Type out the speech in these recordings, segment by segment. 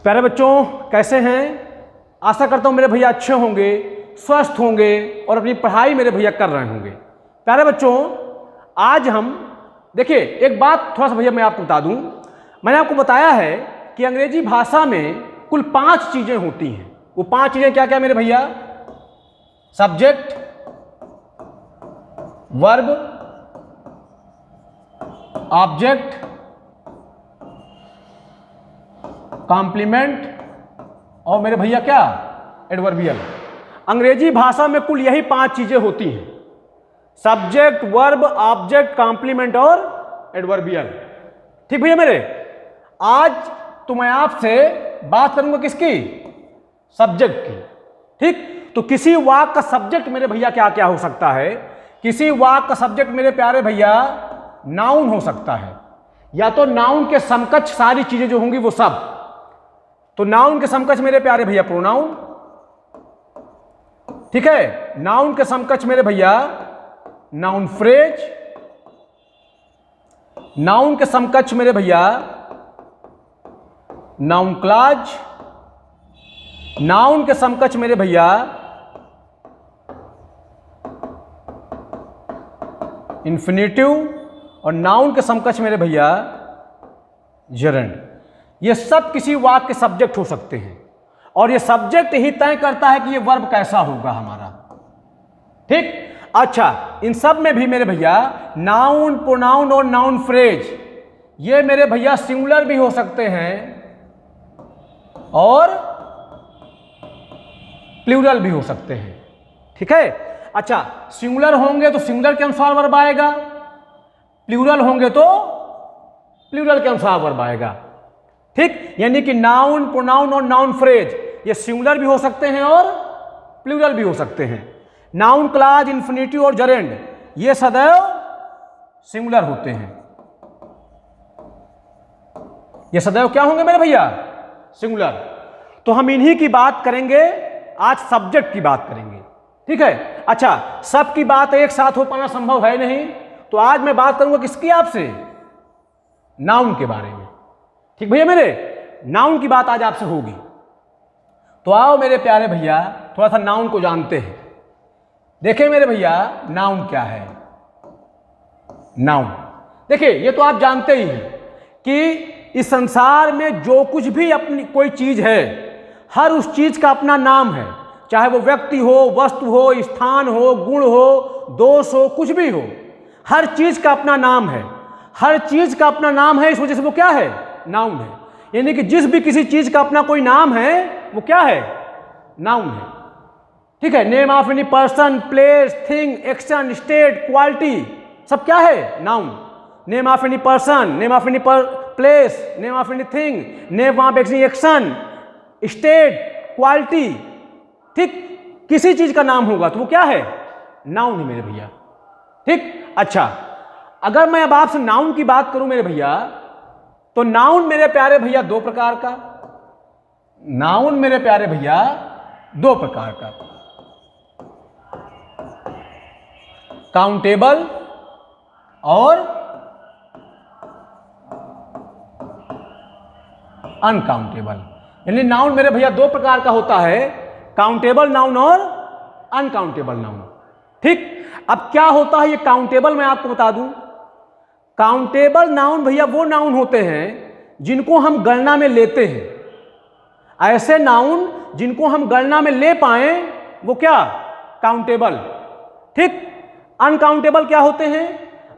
प्यारे बच्चों, कैसे हैं? आशा करता हूँ मेरे भैया अच्छे होंगे, स्वस्थ होंगे और अपनी पढ़ाई मेरे भैया कर रहे होंगे। प्यारे बच्चों, आज हम देखिए एक बात थोड़ा सा भैया मैं आपको बता दूं। मैंने आपको बताया है कि अंग्रेजी भाषा में कुल 5 चीज़ें होती हैं। वो 5 चीज़ें क्या क्या मेरे भैया? सब्जेक्ट, वर्ब, ऑब्जेक्ट, कॉम्प्लीमेंट और मेरे भैया क्या? एडवर्बियल। अंग्रेजी भाषा में कुल यही 5 चीजें होती हैं: सब्जेक्ट, वर्ब, ऑब्जेक्ट, कॉम्प्लीमेंट और एडवर्बियल। ठीक भैया मेरे? आज तो मैं आपसे बात करूंगा किसकी? सब्जेक्ट की। ठीक, तो किसी वाक्य का सब्जेक्ट मेरे भैया क्या क्या हो सकता है? किसी वाक्य का सब्जेक्ट मेरे प्यारे भैया नाउन हो सकता है, या तो नाउन के समकक्ष सारी चीजें जो होंगी वो सब। तो नाउन के समकक्ष मेरे प्यारे भैया प्रोनाउन। ठीक है, नाउन के समकक्ष मेरे भैया नाउन फ्रेज। नाउन के समकक्ष मेरे भैया नाउन क्लॉज। नाउन के समकक्ष मेरे भैया इंफिनिटिव और नाउन के समकक्ष मेरे भैया जेरेंड। ये सब किसी वाक्य के सब्जेक्ट हो सकते हैं और ये सब्जेक्ट ही तय करता है कि ये वर्ब कैसा होगा हमारा। ठीक, अच्छा, इन सब में भी मेरे भैया नाउन, प्रोनाउन और नाउन फ्रेज ये मेरे भैया सिंगुलर भी हो सकते हैं और प्लूरल भी हो सकते हैं। ठीक है, अच्छा, सिंगुलर होंगे तो सिंगुलर के अनुसार वर्ब आएगा, प्लूरल होंगे तो प्लूरल के अनुसार वर्ब आएगा। ठीक, यानी कि नाउन, प्रोनाउन और नाउन फ्रेज ये सिंगुलर भी हो सकते हैं और प्लूरल भी हो सकते हैं। नाउन क्लॉज, इंफिनिटिव और जरेंड ये सदैव सिंगुलर होते हैं। ये सदैव क्या होंगे मेरे भैया? सिंगुलर। तो हम इन्हीं की बात करेंगे आज, सब्जेक्ट की बात करेंगे। ठीक है, अच्छा, सबकी बात एक साथ हो पाना संभव है नहीं, तो आज मैं बात करूंगा किसकी? आपसे नाउन के बारे में। ठीक भैया मेरे, नाउन की बात आज आपसे होगी। तो आओ मेरे प्यारे भैया थोड़ा सा नाउन को जानते हैं। देखिए मेरे भैया, नाउन क्या है? नाउन देखिए, ये तो आप जानते ही हैं कि इस संसार में जो कुछ भी अपनी कोई चीज है, हर उस चीज का अपना नाम है। चाहे वो व्यक्ति हो, वस्तु हो, स्थान हो, गुण हो, दोष हो, कुछ भी हो, हर चीज का अपना नाम है। हर चीज का अपना नाम है, इस वजह से वो क्या है? नाउन है। यानी कि जिस भी किसी चीज का अपना कोई नाम है वो क्या है? नाउन है। ठीक है, name of any person, place, thing, action, state, quality सब क्या है? Noun. Name of any person, name of any place, name of any thing, name of any action, state, quality. ठीक, किसी चीज का नाम होगा तो वो क्या है? नाउन है मेरे भैया। ठीक, अच्छा, अगर मैं अब आपसे नाउन की बात करूं मेरे भैया, तो नाउन मेरे प्यारे भैया 2 प्रकार का। नाउन मेरे प्यारे भैया 2 प्रकार का, काउंटेबल और अनकाउंटेबल। यानी नाउन मेरे भैया 2 प्रकार का होता है, काउंटेबल नाउन और अनकाउंटेबल नाउन। ठीक, अब क्या होता है ये काउंटेबल, मैं आपको बता दूं। काउंटेबल नाउन भैया वो नाउन होते हैं जिनको हम गणना में लेते हैं। ऐसे नाउन जिनको हम गणना में ले पाए वो क्या? काउंटेबल। ठीक, अनकाउंटेबल क्या होते हैं?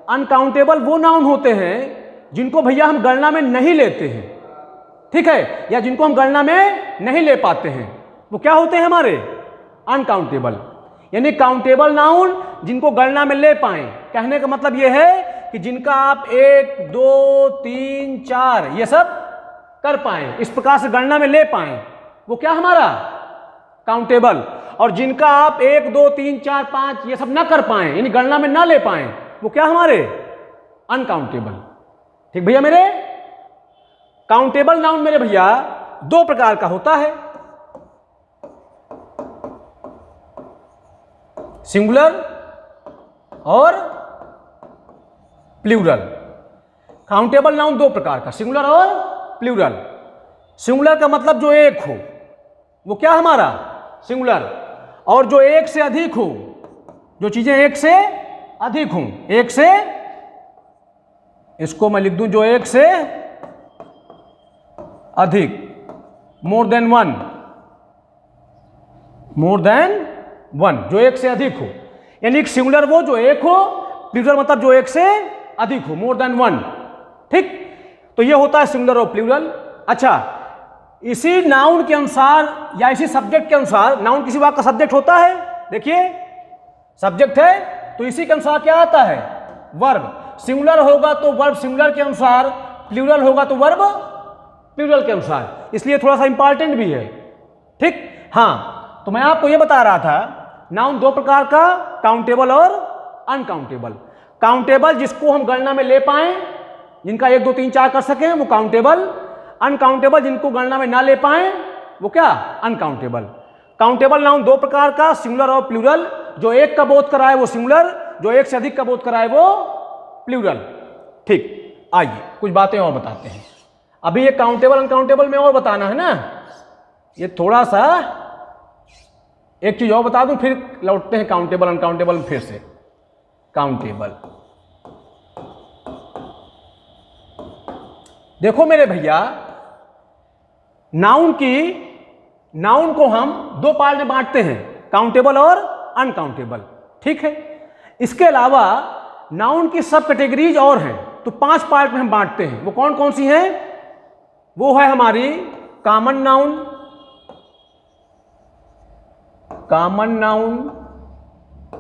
अनकाउंटेबल वो नाउन होते हैं जिनको भैया हम गणना में नहीं लेते हैं। ठीक है, या जिनको हम गणना में नहीं ले पाते हैं, वो क्या होते हैं हमारे? अनकाउंटेबल। यानी काउंटेबल नाउन जिनको गणना में ले पाए, कहने का मतलब यह है कि जिनका आप 1, 2, 3, 4 ये सब कर पाए, इस प्रकार से गणना में ले पाए, वो क्या हमारा? काउंटेबल। और जिनका आप 1, 2, 3, 4, 5 ये सब ना कर पाए, यानी गणना में ना ले पाए, वो क्या हमारे? अनकाउंटेबल। ठीक भैया मेरे, काउंटेबल नाउन मेरे भैया 2 प्रकार का होता है, सिंगुलर और प्लूरल। काउंटेबल नाउन 2 प्रकार का, सिंगुलर और प्लूरल। सिंगुलर का मतलब जो एक हो, वो क्या हमारा सिंगुलर। और जो एक से अधिक हो, जो चीजें एक से अधिक हों, एक से, इसको मैं लिख दूं जो एक से अधिक, more than one, more than one, जो एक से अधिक हो। यानी सिंगुलर वो जो एक हो, प्लूरल मतलब जो एक से अधिक हो, मोर देन वन। ठीक, तो ये होता है सिंगुलर और प्लूरल। अच्छा, इसी नाउन के अनुसार या इसी सब्जेक्ट के अनुसार, नाउन किसी वाक्य का सब्जेक्ट होता है, देखिए सब्जेक्ट है, तो इसी के अनुसार क्या आता है वर्ब। सिंगुलर होगा तो वर्ब सिंगुलर के अनुसार, प्लूरल होगा तो वर्ब प्लूरल के अनुसार, इसलिए थोड़ा सा इंपॉर्टेंट भी है। ठीक, हाँ, तो मैं आपको यह बता रहा था नाउन दो प्रकार का, काउंटेबल और अनकाउंटेबल। काउंटेबल जिसको हम गणना में ले पाएं, जिनका 1 2 3 4 कर सकें, वो काउंटेबल। अनकाउंटेबल जिनको गणना में ना ले पाएं, वो क्या अनकाउंटेबल। काउंटेबल नाउन दो प्रकार का, सिंगुलर और प्लूरल। जो एक का बोध कराए वो सिंगुलर, जो एक से अधिक का बोध कराए वो प्लूरल। ठीक, आइए कुछ बातें और बताते हैं। अभी ये काउंटेबल अनकाउंटेबल में और बताना है ना, ये थोड़ा सा एक चीज और बता दूं, फिर लौटते हैं काउंटेबल अनकाउंटेबल में फिर से। काउंटेबल, देखो मेरे भैया, नाउन को हम दो पार्ट में बांटते हैं, काउंटेबल और अनकाउंटेबल। ठीक है, इसके अलावा नाउन की सब कैटेगरीज और हैं, तो 5 पार्ट में हम बांटते हैं। वो कौन कौन सी हैं? वो है हमारी कॉमन नाउन,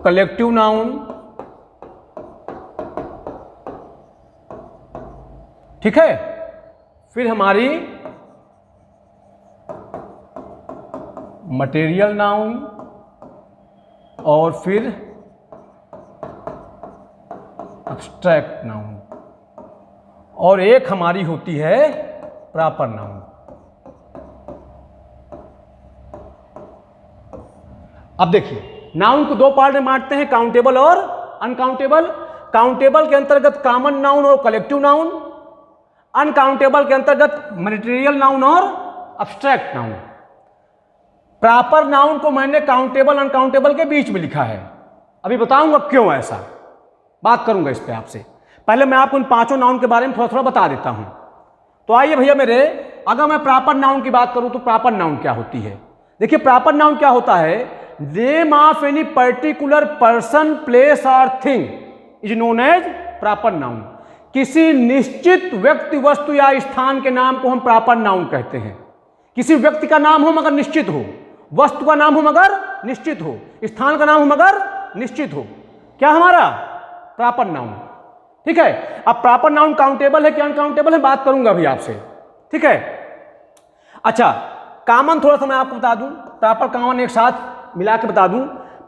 कलेक्टिव नाउन, ठीक है, फिर हमारी मटेरियल नाउन, और फिर एब्स्ट्रैक्ट नाउन, और एक हमारी होती है प्रॉपर नाउन। अब देखिए, नाउन को दो पार्ट में बांटते हैं, काउंटेबल और अनकाउंटेबल। काउंटेबल के अंतर्गत कॉमन नाउन और कलेक्टिव नाउन, अनकाउंटेबल के अंतर्गत मटेरियल नाउन और एब्स्ट्रैक्ट नाउन। प्रॉपर नाउन को मैंने काउंटेबल अनकाउंटेबल के बीच में लिखा है, अभी बताऊंगा क्यों ऐसा, बात करूंगा इस पे आपसे। पहले मैं आपको इन 5 नाउन के बारे में थोड़ा थोड़ा बता देता हूं। तो आइए भैया मेरे, अगर मैं प्रॉपर नाउन की बात करूं तो प्रॉपर नाउन क्या होती है। देखिए, प्रॉपर नाउन क्या होता है? Name of any particular person, place और thing is known as proper noun. किसी निश्चित व्यक्ति, वस्तु या स्थान के नाम को हम प्रॉपर नाउन कहते हैं। किसी व्यक्ति का नाम हो मगर निश्चित हो, वस्तु का नाम हो मगर निश्चित हो, स्थान का नाम हो मगर निश्चित हो, क्या हमारा प्रॉपर नाउन। ठीक है, अब प्रॉपर नाउन काउंटेबल है कि अनकाउंटेबल है, बात करूंगा अभी आपसे। ठीक है, अच्छा, कॉमन थोड़ा सा मैं आपको बता दूं, प्रॉपर कॉमन एक साथ मिला के बता दूं।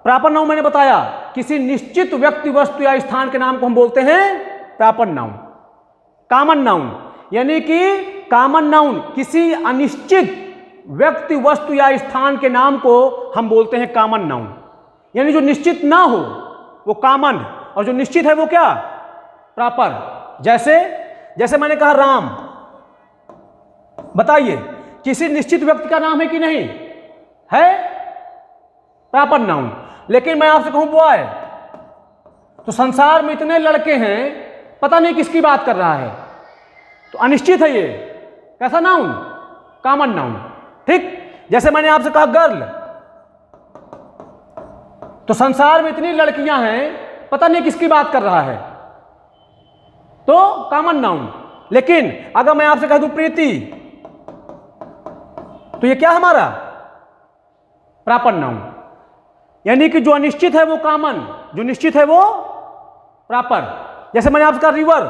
प्रॉपर नाउन मैंने बताया, किसी निश्चित व्यक्ति, वस्तु या स्थान के नाम को हम बोलते हैं प्रॉपर नाउन। कॉमन नाउन यानी कि कॉमन नाउन किसी अनिश्चित व्यक्ति, वस्तु या स्थान के नाम को हम बोलते हैं कॉमन नाउन। यानी जो निश्चित ना हो वो कॉमन, और जो निश्चित है वो क्या प्रॉपर। जैसे मैंने कहा राम, बताइए किसी निश्चित व्यक्ति का नाम है कि नहीं है? Proper noun. लेकिन मैं आपसे कहूं बॉय, तो संसार में इतने लड़के हैं, पता नहीं किसकी बात कर रहा है, तो अनिश्चित है ये, कैसा नाउन? Common noun. ठीक, जैसे मैंने आपसे कहा गर्ल, तो संसार में इतनी लड़कियां हैं, पता नहीं किसकी बात कर रहा है, तो कॉमन नाउन। लेकिन अगर मैं आपसे कह दूं प्रीति, तो ये क्या हमारा प्रॉपर नाउन। यानी कि जो अनिश्चित है वो कॉमन, जो निश्चित है वो प्रॉपर। जैसे मैंने आपसे कहा रिवर,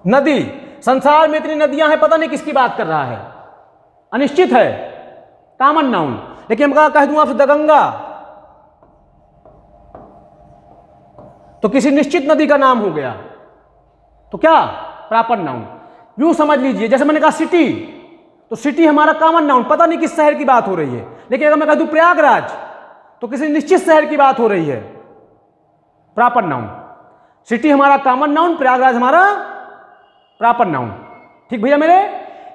नदी, संसार में इतनी नदियां हैं, पता नहीं किसकी बात कर रहा है, अनिश्चित है, कॉमन नाउन। लेकिन मैं कह दूं आपसे दगंगा, तो किसी निश्चित नदी का नाम हो गया, तो क्या प्रॉपर नाउन। यूं समझ लीजिए, जैसे मैंने कहा सिटी, तो सिटी हमारा कॉमन नाउन, पता नहीं किस शहर की बात हो रही है। लेकिन अगर मैं कह दूं प्रयागराज, तो किसी निश्चित शहर की बात हो रही है, प्रॉपर नाउन। सिटी हमारा कॉमन नाउन, प्रयागराज हमारा प्रॉपर नाउन। ठीक भैया मेरे,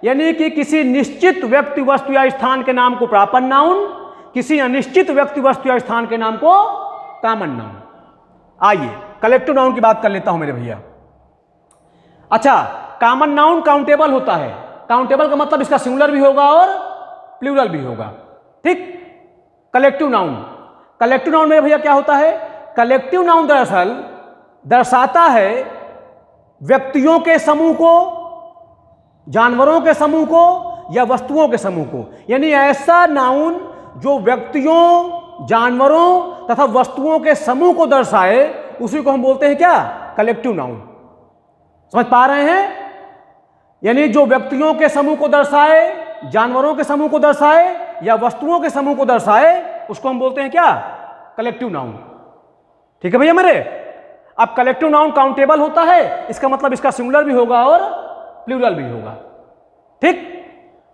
यानी कि किसी निश्चित व्यक्ति वस्तु या स्थान के नाम को प्रॉपर नाउन, किसी अनिश्चित व्यक्ति वस्तु या स्थान के नाम को कॉमन नाउन। आइए कलेक्टिव नाउन की बात कर लेता हूं मेरे भैया। अच्छा, कॉमन नाउन काउंटेबल होता है। काउंटेबल का मतलब इसका सिंगुलर भी होगा और प्लूरल भी होगा। ठीक। कलेक्टिव नाउन, कलेक्टिव नाउन में भैया क्या होता है? कलेक्टिव नाउन दरअसल दर्शाता है व्यक्तियों के समूह को, जानवरों के समूह को या वस्तुओं के समूह को। यानी ऐसा नाउन जो व्यक्तियों, जानवरों तथा वस्तुओं के समूह को दर्शाए, उसी को हम बोलते हैं क्या? Collective noun. समझ पा रहे हैं? यानी जो व्यक्तियों के समूह को दर्शाए, जानवरों के समूह को दर्शाए या वस्तुओं के समूह को दर्शाए, उसको हम बोलते हैं क्या? Collective noun. ठीक है भैया मेरे। अब कलेक्टिव नाउन काउंटेबल होता है, इसका मतलब इसका सिंगुलर भी होगा और प्लूरल भी होगा। ठीक।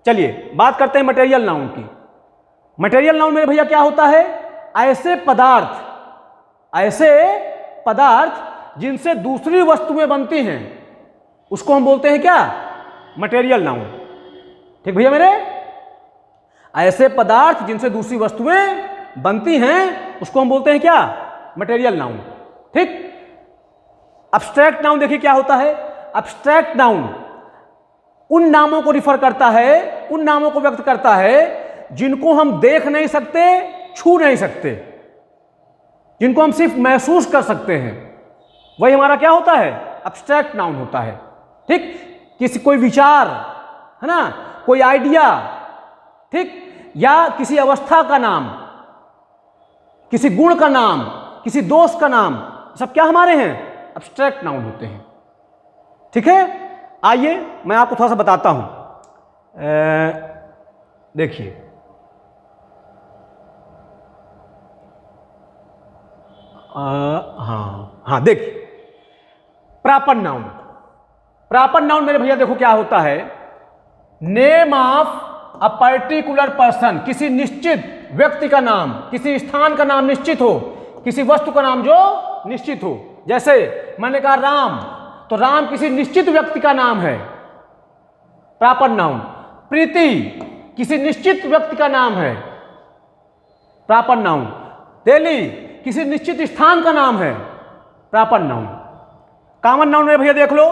चलिए बात करते हैं मटेरियल नाउन की। मटेरियल नाउन मेरे भैया क्या होता है? ऐसे पदार्थ जिनसे दूसरी वस्तुएं बनती हैं, उसको हम बोलते हैं क्या? Material noun. ठीक भैया मेरे। ऐसे पदार्थ जिनसे दूसरी वस्तुएं बनती हैं, उसको हम बोलते हैं क्या? Material noun. ठीक। अब्स्ट्रैक्ट नाउन देखिए क्या होता है? अब्स्ट्रैक्ट नाउन उन नामों को रिफर करता है, उन नामों को व्यक्त करता है जिनको हम देख नहीं सकते, छू नहीं सकते, जिनको हम सिर्फ महसूस कर सकते हैं, वही हमारा क्या होता है? अब्स्ट्रैक्ट नाउन होता है। ठीक। किसी कोई विचार है ना, कोई आइडिया, ठीक, या किसी अवस्था का नाम, किसी गुण का नाम, किसी दोष का नाम, सब क्या हमारे हैं? अब्स्ट्रैक्ट नाउन होते हैं। ठीक है। आइए मैं आपको थोड़ा सा बताता हूं। देखिए, हाँ देखिए, प्रॉपर नाउन। प्रॉपर नाउन मेरे भैया देखो क्या होता है? Name of a particular person, किसी निश्चित व्यक्ति का नाम, किसी स्थान का नाम निश्चित हो, किसी वस्तु का नाम जो निश्चित हो। जैसे मैंने कहा राम, तो राम किसी निश्चित व्यक्ति का नाम है, प्रॉपर नाउन। प्रीति किसी निश्चित व्यक्ति का नाम है, प्रॉपर नाउन। दिल्ली किसी निश्चित स्थान का नाम है, प्रॉपर नाउन। कॉमन नाउन में भैया देख लो,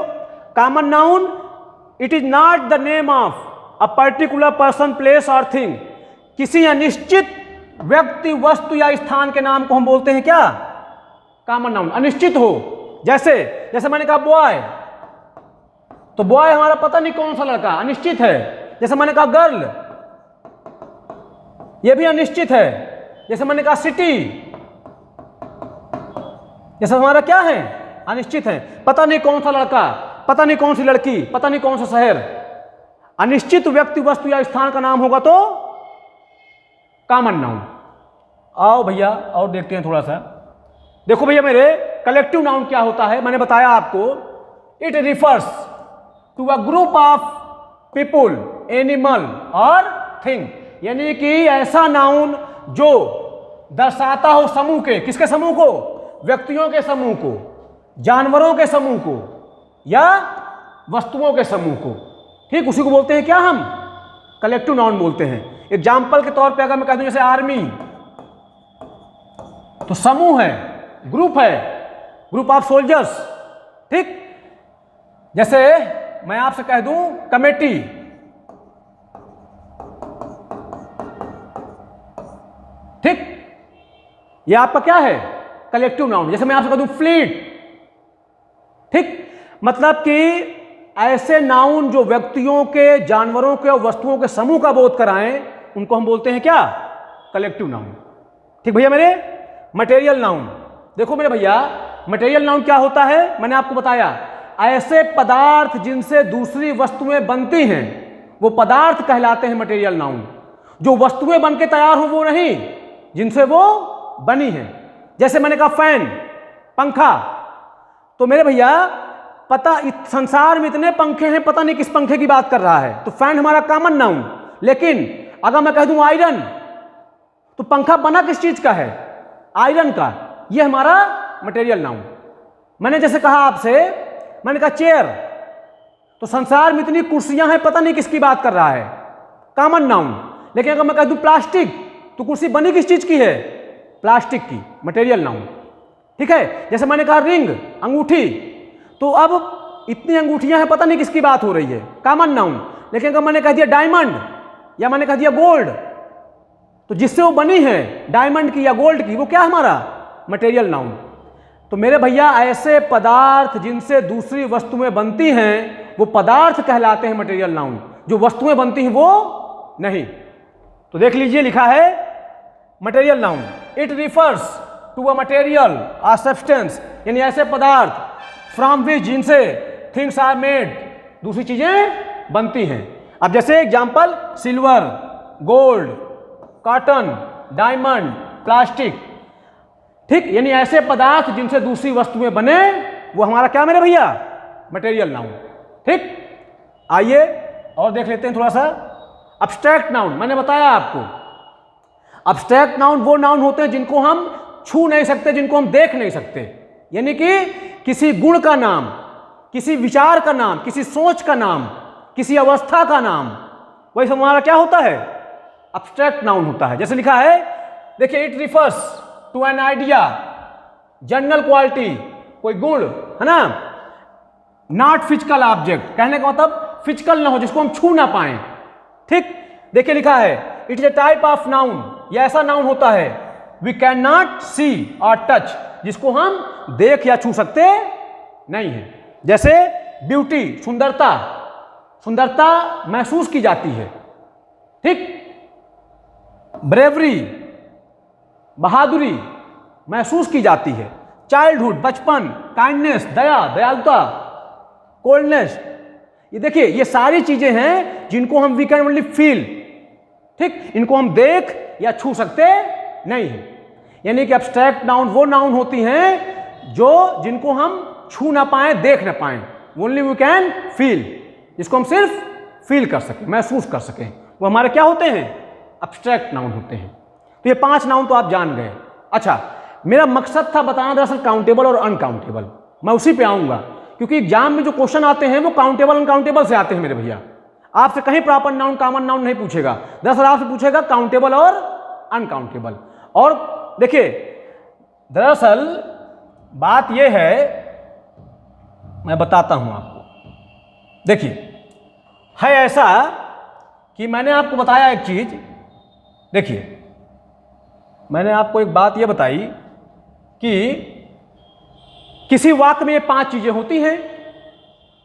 common noun it is not the name of a particular person, place और थिंग। किसी अनिश्चित व्यक्ति, वस्तु या स्थान के नाम को हम बोलते हैं क्या? Common noun. अनिश्चित हो, जैसे मैंने कहा बॉय, तो बॉय हमारा पता नहीं कौन सा लड़का, अनिश्चित है। जैसे मैंने कहा गर्ल, यह भी अनिश्चित है। जैसे मैंने कहा सिटी, जैसे हमारा क्या है? अनिश्चित है। पता नहीं कौन सा लड़का, पता नहीं कौन सी लड़की, पता नहीं कौन सा शहर। अनिश्चित व्यक्ति, वस्तु या स्थान का नाम होगा तो कॉमन नाउन। आओ भैया और देखते हैं थोड़ा सा। देखो भैया मेरे, कलेक्टिव नाउन क्या होता है? मैंने बताया आपको, it refers to a group of people, animal और थिंग। यानी कि ऐसा नाउन जो दर्शाता हो समूह के, किसके समूह को? व्यक्तियों के समूह को, जानवरों के समूह को या वस्तुओं के समूह को। ठीक, उसी को बोलते हैं क्या हम? कलेक्टिव नाउन बोलते हैं। एग्जाम्पल के तौर पे अगर मैं कह दूं जैसे आर्मी, तो समूह है, ग्रुप है, ग्रुप ऑफ सोल्जर्स। ठीक। जैसे मैं आपसे कह दूं कमेटी, ठीक, यह आपका क्या है? Collective noun. जैसे मैं आपसे कह दूं फ्लीट, ठीक, मतलब कि ऐसे नाउन जो व्यक्तियों के, जानवरों के और वस्तुओं के समूह का बोध कराएं, उनको हम बोलते हैं क्या? Collective noun. ठीक भैया मेरे। मटेरियल नाउन देखो मेरे भैया, मटेरियल नाउन क्या होता है? मैंने आपको बताया, ऐसे पदार्थ जिनसे दूसरी वस्तुएं बनती हैं, वो पदार्थ कहलाते हैं मटेरियल नाउन। जो वस्तुएं बन के तैयार हो वो नहीं, जिनसे वो बनी हैं। जैसे मैंने कहा फैन, पंखा, तो मेरे भैया पता संसार में इतने पंखे हैं, पता नहीं किस पंखे की बात कर रहा है, तो फैन हमारा कॉमन नाउन। लेकिन अगर मैं कह दूं आयरन, तो पंखा बना किस चीज का है? आयरन का। यह हमारा मटेरियल नाउन। मैंने जैसे कहा आपसे, मैंने कहा चेयर, तो संसार में इतनी कुर्सियां हैं, पता नहीं किसकी बात कर रहा है, कॉमन नाउन। लेकिन अगर मैं कह दूं प्लास्टिक, तो कुर्सी बनी किस चीज की है? प्लास्टिक की, मटेरियल नाउन। ठीक है, जैसे मैंने कहा रिंग, अंगूठी, तो अब इतनी अंगूठियां हैं, पता नहीं किसकी बात हो रही है, कॉमन नाउन। लेकिन अगर मैंने कह दिया डायमंड या मैंने कह दिया गोल्ड, तो जिससे वो बनी है डायमंड की या गोल्ड की, वो क्या हमारा? Material noun. तो मेरे भैया ऐसे पदार्थ जिनसे दूसरी वस्तुएं बनती हैं वो पदार्थ कहलाते हैं मटेरियल नाउन, जो वस्तुएं बनती हैं वो नहीं। तो देख लीजिए लिखा है material noun, it refers to a material uh substance, यानी ऐसे पदार्थ फ्रॉम विच, जिनसे थिंग्स आर मेड, दूसरी चीजें बनती हैं। अब जैसे example silver, gold, cotton, diamond, plastic, ठीक, यानी ऐसे पदार्थ जिनसे दूसरी वस्तुएं बने वो हमारा क्या मेरे भैया? Material noun. ठीक, आइए और देख लेते हैं थोड़ा सा अब्स्ट्रैक्ट नाउन। मैंने बताया आपको अब्स्ट्रैक्ट नाउन वो नाउन होते हैं जिनको हम छू नहीं सकते, जिनको हम देख नहीं सकते, यानी कि किसी गुण का नाम, किसी विचार का नाम, किसी सोच का नाम, किसी अवस्था का नाम, वही हमारा क्या होता है? अब्स्ट्रैक्ट नाउन होता है। जैसे लिखा है, देखिए, it refers to an idea, general quality, कोई गुण, है ना, नॉट फिजिकल ऑब्जेक्ट, कहने का मतलब फिजिकल ना हो, जिसको हम छू ना पाए। ठीक, देखिए लिखा है, it is a type of noun, यह ऐसा नाउन होता है, वी कैन नॉट सी और टच, जिसको हम देख या छू सकते नहीं है। जैसे ब्यूटी, सुंदरता, सुंदरता महसूस की जाती है। ठीक, ब्रेवरी, बहादुरी महसूस की जाती है। चाइल्डहुड, बचपन, काइंडनेस, दया, दयालुता, कोल्डनेस, ये देखिए ये सारी चीजें हैं जिनको हम वी कैन ओनली फील। ठीक, इनको हम देख या छू सकते नहीं है। यानी कि एब्स्ट्रैक्ट नाउन वो नाउन होती हैं जो जिनको हम छू ना पाए, देख ना पाए, ओनली वी कैन फील, जिसको हम सिर्फ फील कर सकें, महसूस कर सकें, वो हमारे क्या होते हैं? एब्स्ट्रैक्ट नाउन होते हैं। तो ये 5 नाउन तो आप जान गए। अच्छा, मेरा मकसद था बताना दरअसल काउंटेबल और अनकाउंटेबल, मैं उसी पे आऊंगा, क्योंकि एग्जाम में जो क्वेश्चन आते हैं वो काउंटेबल अनकाउंटेबल से आते हैं मेरे भैया। आपसे कहीं प्रॉपर नाउन, कॉमन नाउन नहीं पूछेगा, दरअसल आपसे पूछेगा काउंटेबल और अनकाउंटेबल। और देखिए, दरअसल बात यह है, मैं बताता हूं आपको। देखिए, है ऐसा कि मैंने आपको बताया एक चीज, देखिए मैंने आपको एक बात यह बताई कि किसी वाक्य में ये 5 चीजें होती हैं।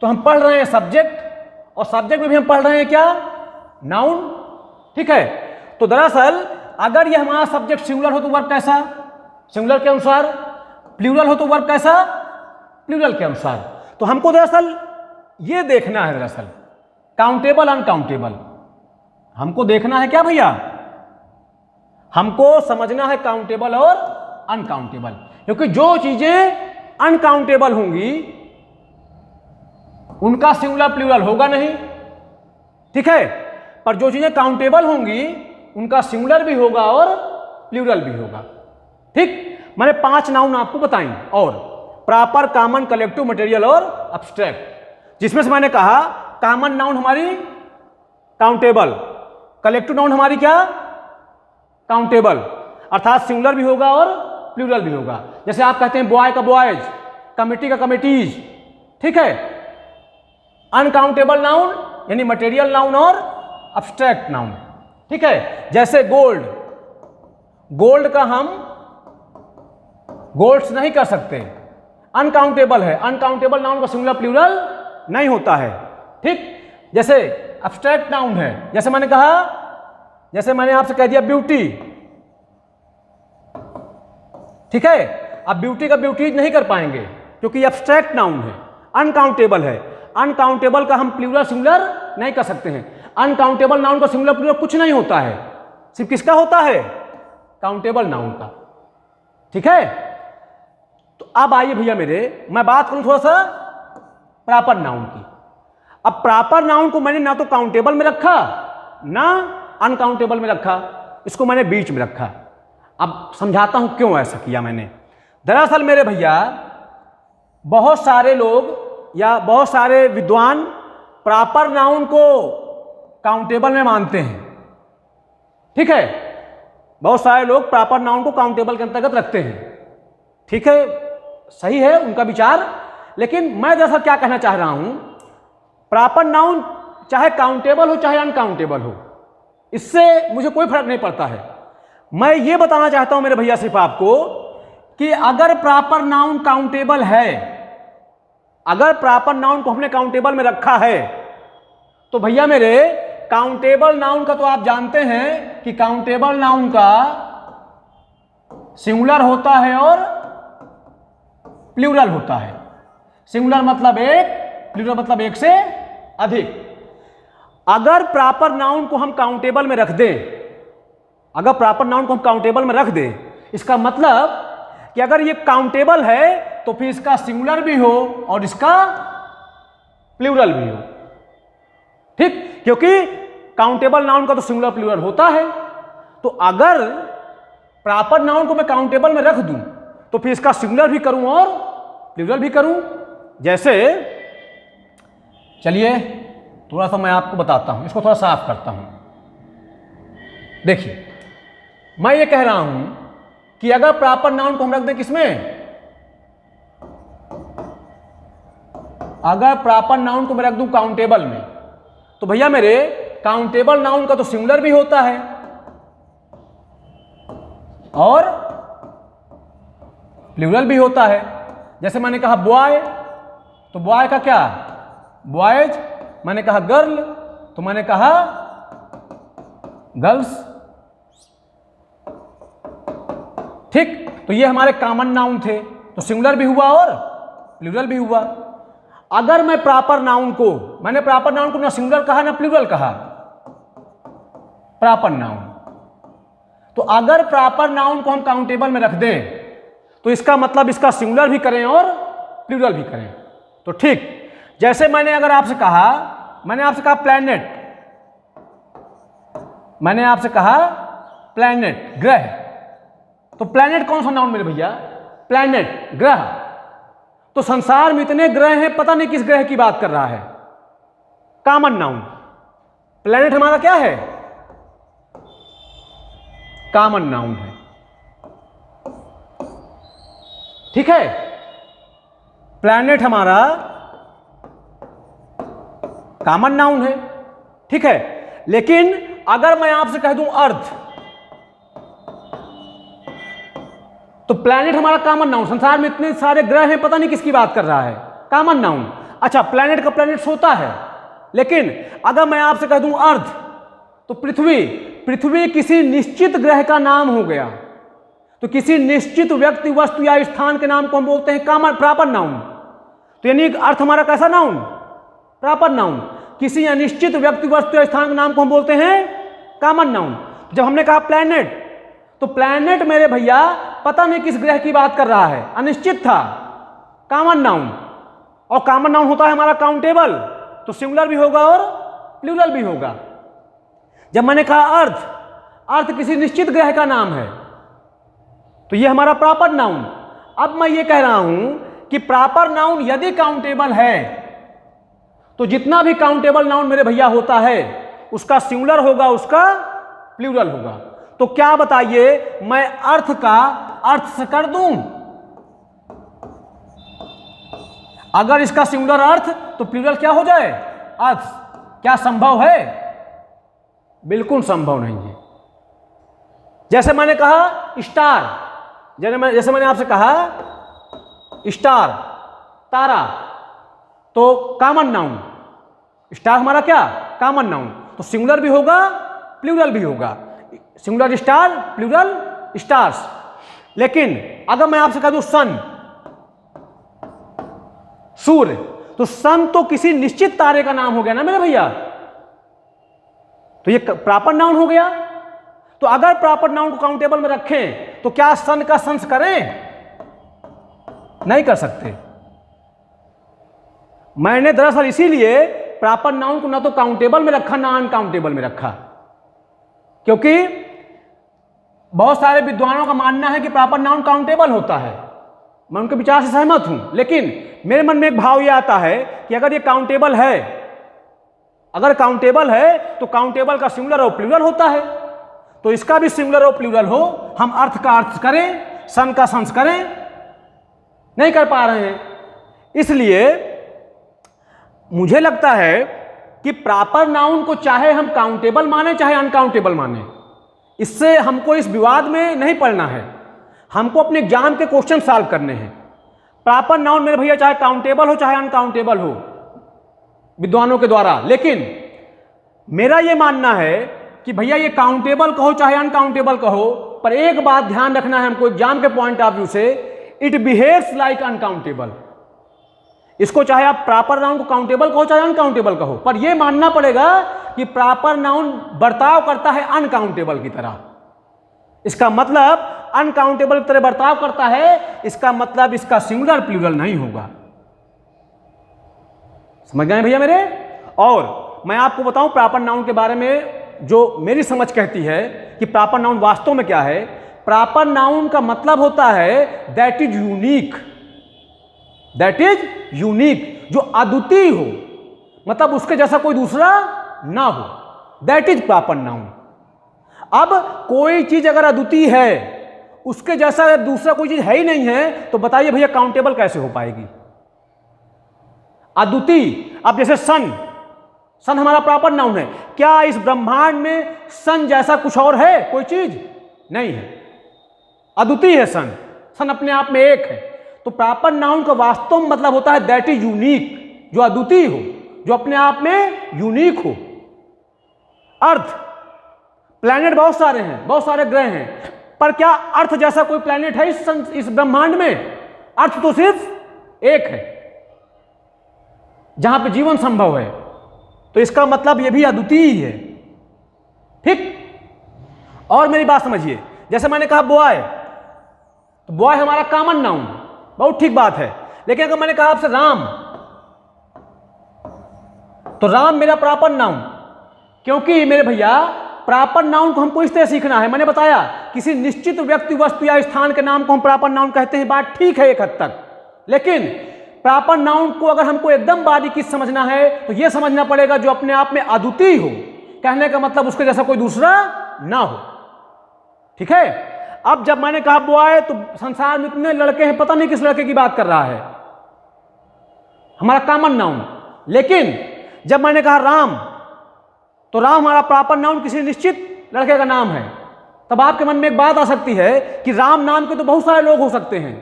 तो हम पढ़ रहे हैं सब्जेक्ट, और सब्जेक्ट में भी हम पढ़ रहे हैं क्या? नाउन। ठीक है, तो दरअसल अगर ये हमारा सब्जेक्ट सिंगुलर हो तो वर्ब कैसा? सिंगुलर के अनुसार। प्लूरल हो तो वर्ब कैसा? प्लूरल के अनुसार। तो हमको दरअसल ये देखना है, दरअसल काउंटेबल अनकाउंटेबल हमको देखना है क्या भैया? हमको समझना है काउंटेबल और अनकाउंटेबल, क्योंकि जो चीजें अनकाउंटेबल होंगी उनका सिंगुलर प्लूरल होगा नहीं। ठीक है, पर जो चीजें काउंटेबल होंगी उनका सिंगुलर भी होगा और प्लूरल भी होगा। ठीक, मैंने 5 नाउन आपको बताई, और प्रॉपर, कॉमन, कलेक्टिव, मटेरियल और अब्स्ट्रैक्ट, जिसमें से मैंने कहा कॉमन नाउन हमारी काउंटेबल, कलेक्टिव नाउन हमारी क्या? काउंटेबल, अर्थात सिंगुलर भी होगा और प्लूरल भी होगा। जैसे आप कहते हैं बॉय का बॉयज, कमिटी का कमिटीज। ठीक है, अनकाउंटेबल नाउन यानी मटेरियल नाउन और अब्स्ट्रैक्ट नाउन। ठीक है, जैसे गोल्ड, गोल्ड का हम गोल्ड्स नहीं कर सकते, अनकाउंटेबल है, अनकाउंटेबल नाउन का सिंगुलर प्लूरल नहीं होता है। ठीक, जैसे अब्स्ट्रैक्ट नाउन है, जैसे मैंने कहा, जैसे मैंने आपसे कह दिया ब्यूटी। ठीक है, अब ब्यूटी का ब्यूटीज नहीं कर पाएंगे क्योंकि अब्स्ट्रैक्ट नाउन है, अनकाउंटेबल है। अनकाउंटेबल का हम प्लूरल सिंगुलर नहीं कर सकते हैं। अनकाउंटेबल नाउन का सिंगुलर प्लूरल कुछ नहीं होता है, सिर्फ किसका होता है? काउंटेबल नाउन का। ठीक है, तो अब आइए भैया मेरे, मैं बात करूं थोड़ा सा प्रॉपर नाउन की। अब प्रॉपर नाउन को मैंने ना तो काउंटेबल में रखा ना अनकाउंटेबल में रखा, इसको मैंने बीच में रखा। अब समझाता हूं क्यों ऐसा किया मैंने। दरअसल मेरे भैया बहुत सारे लोग या बहुत सारे विद्वान प्रॉपर नाउन को काउंटेबल में मानते हैं, ठीक है। बहुत सारे लोग प्रॉपर नाउन को काउंटेबल के अंतर्गत रखते हैं, ठीक है, सही है उनका विचार। लेकिन मैं दरअसल क्या कहना चाह रहा हूं, प्रॉपर नाउन चाहे काउंटेबल हो चाहे अनकाउंटेबल हो, इससे मुझे कोई फर्क नहीं पड़ता है। मैं ये बताना चाहता हूं मेरे भैया सिर्फ आपको कि अगर प्रॉपर नाउन काउंटेबल है, अगर प्रॉपर नाउन को हमने काउंटेबल में रखा है, तो भैया मेरे काउंटेबल नाउन का तो आप जानते हैं कि काउंटेबल नाउन का सिंगुलर होता है और प्लूरल होता है। सिंगुलर मतलब एक, प्लूरल मतलब एक से अधिक। अगर प्रॉपर नाउन को हम काउंटेबल में रख दें, अगर प्रॉपर नाउन को हम काउंटेबल में रख दें, इसका मतलब कि अगर ये काउंटेबल है तो फिर इसका सिंगुलर भी हो और इसका प्लूरल भी हो, ठीक, क्योंकि काउंटेबल नाउन का तो सिंगुलर प्लूरल होता है। तो अगर प्रॉपर नाउन को मैं काउंटेबल में रख दूं तो फिर इसका सिंगुलर भी करूं और प्लूरल भी करूं। जैसे चलिए थोड़ा सा मैं आपको बताता हूं, इसको थोड़ा साफ करता हूं। देखिए मैं ये कह रहा हूं कि अगर प्रॉपर नाउन को हम रख दें किसमें, अगर प्रॉपर नाउन को मैं रख दूं काउंटेबल में, तो भैया मेरे काउंटेबल नाउन का तो सिंगुलर भी होता है और प्लूरल भी होता है। जैसे मैंने कहा बॉय, तो बॉय का क्या, बॉयज। मैंने कहा गर्ल, तो मैंने कहा गर्ल्स, ठीक। तो ये हमारे कॉमन नाउन थे, तो सिंगुलर भी हुआ और प्लूरल भी हुआ। अगर मैं प्रॉपर नाउन को, मैंने प्रॉपर नाउन को ना सिंगुलर कहा ना प्लूरल कहा, प्रॉपर नाउन, तो अगर प्रॉपर नाउन को हम काउंटेबल में रख दें तो इसका मतलब इसका सिंगुलर भी करें और प्लूरल भी करें, तो ठीक। जैसे मैंने अगर आपसे कहा, मैंने आपसे कहा प्लैनेट, मैंने आपसे कहा प्लैनेट, ग्रह, तो प्लैनेट कौन सा नाउन मेरे भैया, प्लैनेट, ग्रह। तो संसार में इतने ग्रह हैं, पता नहीं किस ग्रह की बात कर रहा है, कॉमन नाउन। प्लैनेट हमारा क्या है, कॉमन नाउन है, ठीक है। प्लैनेट हमारा कॉमन नाउन है, ठीक है। लेकिन अगर मैं आपसे कह दूं अर्थ, तो प्लैनेट हमारा कॉमन नाउन, संसार में इतने सारे ग्रह हैं, पता नहीं किसकी बात कर रहा है, कॉमन नाउन। अच्छा, प्लैनेट का प्लैनेट्स होता है, लेकिन अगर मैं आपसे कह दूं अर्थ, तो पृथ्वी, पृथ्वी किसी निश्चित ग्रह का नाम हो गया, तो किसी निश्चित व्यक्ति, वस्तु या स्थान के नाम को हम बोलते हैं कॉमन, प्रॉपर नाउन। तो यानी अर्थ हमारा कैसा नाउन, प्रॉपर नाउन। किसी अनिश्चित व्यक्ति, वस्तु या स्थान के नाम को हम बोलते हैं कॉमन नाउन। जब हमने कहा प्लैनेट, तो प्लैनेट मेरे भैया पता नहीं किस ग्रह की बात कर रहा है, अनिश्चित था, कॉमन नाउन। और कॉमन नाउन होता है हमारा काउंटेबल, तो सिंगुलर भी होगा और प्लूरल भी होगा। जब मैंने कहा अर्थ, अर्थ किसी निश्चित ग्रह का नाम है, तो ये हमारा प्रॉपर नाउन। अब मैं ये कह रहा हूं कि प्रॉपर नाउन यदि काउंटेबल है, तो जितना भी काउंटेबल नाउन मेरे भैया होता है, उसका सिंगुलर होगा, उसका प्लूरल होगा। तो क्या बताइए, मैं अर्थ का अर्थ से कर दूं, अगर इसका सिंगुलर अर्थ तो प्लूरल क्या हो जाए, अर्थ। क्या संभव है, बिल्कुल संभव नहीं है। जैसे मैंने कहा स्टार, जैसे मैंने आपसे कहा स्टार, तारा, तो कॉमन नाउन, स्टार हमारा क्या, कॉमन नाउन, तो सिंगुलर भी होगा, प्लूरल भी होगा, सिंगुलर स्टार, प्लूरल स्टार्स। लेकिन अगर मैं आपसे कह दूं सन, सूर्य, तो सन तो किसी निश्चित तारे का नाम हो गया ना मेरे भैया, तो ये प्रॉपर नाउन हो गया। तो अगर प्रॉपर नाउन को काउंटेबल में रखें तो क्या सन का संस करें, नहीं कर सकते। मैंने दरअसल इसीलिए प्रॉपर नाउन को ना तो काउंटेबल में रखा ना अनकाउंटेबल में रखा, क्योंकि बहुत सारे विद्वानों का मानना है कि प्रॉपर नाउन काउंटेबल होता है। मैं उनके विचार से सहमत हूं, लेकिन मेरे मन में एक भाव ये आता है कि अगर ये काउंटेबल है अगर काउंटेबल है तो काउंटेबल का सिंगुलर और प्लूरल होता है, तो इसका भी सिंगुलर और प्लूरल हो, हम अर्थ का अर्थ करें, सन का संस करें, नहीं कर पा रहे हैं। इसलिए मुझे लगता है कि प्रॉपर नाउन को चाहे हम काउंटेबल माने चाहे अनकाउंटेबल माने, इससे हमको इस विवाद में नहीं पड़ना है। हमको अपने एग्जाम के क्वेश्चन सॉल्व करने हैं। प्रॉपर नाउन मेरे भैया चाहे काउंटेबल हो चाहे अनकाउंटेबल हो विद्वानों के द्वारा, लेकिन मेरा यह मानना है कि भैया ये काउंटेबल कहो चाहे अनकाउंटेबल कहो, पर एक बात ध्यान रखना है हमको एग्जाम के पॉइंट ऑफ व्यू से, इट बिहेव्स लाइक अनकाउंटेबल। इसको चाहे आप प्रॉपर नाउन को काउंटेबल कहो चाहे अनकाउंटेबल कहो, पर यह मानना पड़ेगा कि प्रॉपर नाउन बर्ताव करता है अनकाउंटेबल की तरह। इसका मतलब अनकाउंटेबल की तरह बर्ताव करता है, इसका मतलब इसका सिंगुलर प्लूरल नहीं होगा। समझ गए भैया मेरे? और मैं आपको बताऊं प्रॉपर नाउन के बारे में, जो मेरी समझ कहती है कि प्रॉपर नाउन वास्तव में क्या है। प्रॉपर नाउन का मतलब होता है that is unique, that is unique, जो अद्वितीय हो, मतलब उसके जैसा कोई दूसरा ना हो, दैट इज प्रॉपर नाउन। अब कोई चीज अगर अद्वितीय है, उसके जैसा दूसरा कोई चीज है ही नहीं है, तो बताइए भैया काउंटेबल कैसे हो पाएगी? अद्वितीय। अब जैसे सन, सन हमारा प्रॉपर नाउन है, क्या इस ब्रह्मांड में सन जैसा कुछ और है? कोई चीज नहीं है, अद्वितीय है सन, सन अपने आप में एक है। तो प्रॉपर नाउन का वास्तव में मतलब होता है दैट इज यूनिक, जो अद्वितीय हो, जो अपने आप में यूनिक हो। अर्थ, प्लैनेट बहुत सारे हैं, बहुत सारे ग्रह हैं, पर क्या अर्थ जैसा कोई प्लैनेट है इस ब्रह्मांड में? अर्थ तो सिर्फ एक है जहां पे जीवन संभव है, तो इसका मतलब यह भी अद्वितीय है। ठीक? और मेरी बात समझिए, जैसे मैंने कहा बॉय, तो बॉय हमारा कॉमन नाउन, बहुत ठीक बात है। लेकिन अगर मैंने कहा आपसे राम, तो राम मेरा प्रॉपर नाउन, क्योंकि मेरे भैया प्रॉपर नाउन को हमको इस तरह सीखना है। मैंने बताया किसी निश्चित व्यक्ति, वस्तु या स्थान के नाम को हम प्रॉपर नाउन कहते हैं, बात ठीक है एक हद तक, लेकिन प्रॉपर नाउन को अगर हमको एकदम बारीकी समझना है तो यह समझना पड़ेगा जो अपने आप में अद्वितीय हो, कहने का मतलब उसके जैसा कोई दूसरा ना हो। ठीक है? अब जब मैंने कहा बॉय, तो संसार में इतने लड़के हैं, पता नहीं किस लड़के की बात कर रहा है, हमारा कॉमन नाउन। लेकिन जब मैंने कहा राम, तो राम हमारा प्रॉपर नाउन किसी निश्चित लड़के का नाम है। तब आपके मन में एक बात आ सकती है कि राम नाम के तो बहुत सारे लोग हो सकते हैं।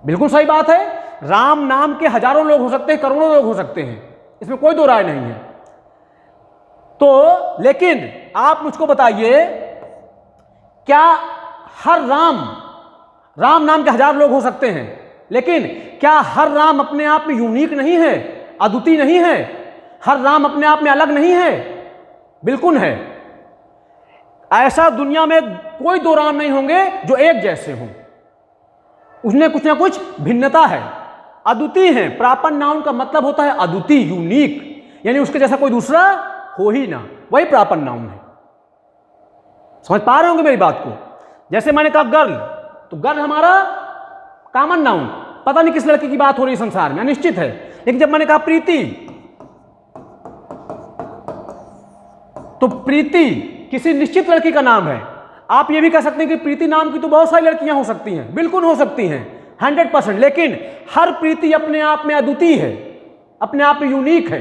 बिल्कुल सही बात है, राम नाम के हजारों लोग हो सकते हैं, करोड़ों लोग हो सकते हैं, इसमें कोई दो राय नहीं है। तो लेकिन आप मुझको बताइए, क्या हर राम, राम नाम के हजार लोग हो सकते हैं, लेकिन क्या हर राम अपने आप में यूनिक नहीं है, अद्वितीय नहीं है? हर राम अपने आप में अलग नहीं है? बिल्कुल है। ऐसा दुनिया में कोई दो राम नहीं होंगे जो एक जैसे हों, उसमें कुछ ना कुछ भिन्नता है, अद्वितीय है। प्रॉपर नाउन का मतलब होता है अद्वितीय, यूनिक, यानी उसके जैसा कोई दूसरा हो ही ना, वही प्रॉपर नाउन है। समझ पा रहे होंगे मेरी बात को? जैसे मैंने कहा गर्ल, तो गर्ल हमारा कॉमन नाउन, पता नहीं किस लड़की की बात हो रही है संसार में, अनिश्चित है। लेकिन जब मैंने कहा प्रीति, तो प्रीति किसी निश्चित लड़की का नाम है। आप ये भी कह सकते हैं कि प्रीति नाम की तो बहुत सारी लड़कियां हो सकती हैं, बिल्कुल हो सकती हैं 100%, लेकिन हर प्रीति अपने आप में अद्वितीय है, अपने आप में यूनिक है।